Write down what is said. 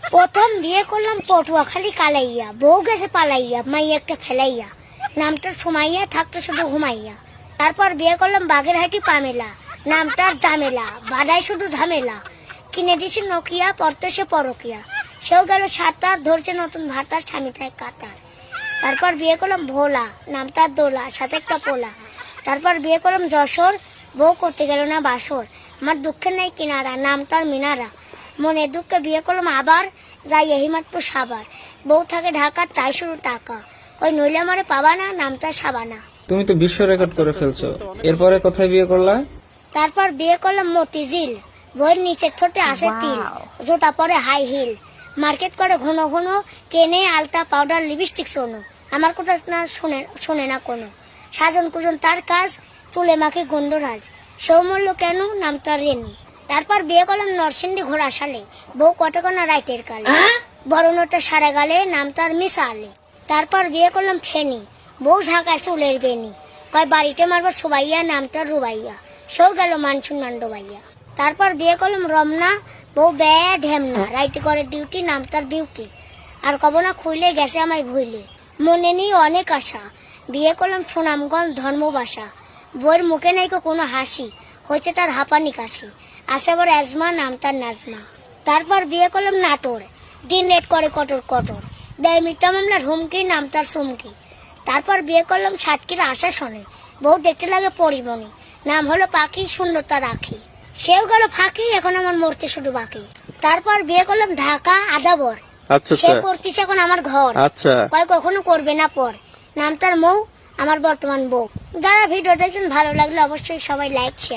প্রথম বিয়ে করলাম পটুয়াখালী কালাইয়া, বউ গেছে পালাইয়া, মাইয়া একটা ফেলাইয়া, নামটার সুমাইয়া, থাকতো শুধু ঘুমাইয়া। তারপর বিয়ে করলাম বাগেরহাটি পামেলা, নামটার জামেলা, বাদায় শুধু ঝামেলা। কিনে দিছি নকিয়া, পড়তো সে পরকিয়া, সেও গেল সাঁতার, ধরছে নতুন ভাতার, স্বামী থাকে কাতার। তারপর বিয়ে করলাম ভোলা, নামটার দোলা, সাথে একটা পোলা। তারপর বিয়ে করলাম যশোর, বউ করতে গেল না বাসর, আমার দুঃখের নাই কিনারা, নামটার মিনারা। মনে দুঃখে বিয়ে করলাম আবার, যাই হিমাতপুর সাবার, বউ থাকে ঢাকা, চাই শুরু টাকা, ওই নইলে আমারে পাবা না, নামটা সাবানা। তুমি তো বিশ্ব রেকর্ড করে ফেলছো। এরপরে কোথায় বিয়ে করলা? তারপর বিয়ে করলাম মতিঝিল, বইয়ের নিচের ঠোঁটে আসে তিল, জোটা পরে হাই হিল, মার্কেট করে ঘন ঘন, কেনে আলতা পাউডার লিপস্টিক সোনো, আমার কথা না শোনে না কোনো, সাজন কুজন তার কাজ, চুলে মাখে গন্ধরাজ, সেও মরল কেন, নামটা রেনু। তারপর বিয়ে করলাম নরসিংদী ঘোড়াশালে, বউ কটকনা রাইটের কালে, বড় নোটা সারা গালে, নামটার মিশালে। তারপর বিয়ে করলাম ফেনি, বউ ঝাঁকায় চুলের বেনি, কয় বাড়িতে মারবার সবাইয়া, নামটার রুবাইয়া, সেও গেল মানসুন মান্ডবাইয়া। তারপর বিয়ে করলাম রমনা, বউ ব্যয় ঢেমনা, রাইতে করে ডিউটি, নামটার বিউটি, আর কব না খুইলে গেছে আমায় ভুইলে, মনে নেই অনেক আশা। বিয়ে করলাম সুনামগঞ্জ ধর্মবাসা, বউয়ের মুখে নাই কোনো হাসি, হয়েছে তার হাঁপানি কাশি, আসে আবার অ্যাজমা, নামটার নাজমা। তারপর বিয়ে করলাম নাটোর, দিন রেট করে কটর কটর, দেয় মিথ্যা মামলার হুমকি, নামটার চুমকি। তারপর বিয়ে করলাম সাতক্ষীরা আশা শোনে, বউ দেখতে লাগে পরিমণি, নাম হলো পাখি, সুন্দরতা রাখি, সেও গেল ফাঁকি, এখন আমার মরতে শুধু বাকি। তারপর বিয়ে করলাম ঢাকা আদাবর, সে করতেছে এখন আমার ঘর, কয় কখনো করবে না পর, নামটার মৌ, আমার বর্তমান বউ। যারা ভিডিও দেখছেন ভালো লাগলে অবশ্যই সবাই লাইক শেয়ার।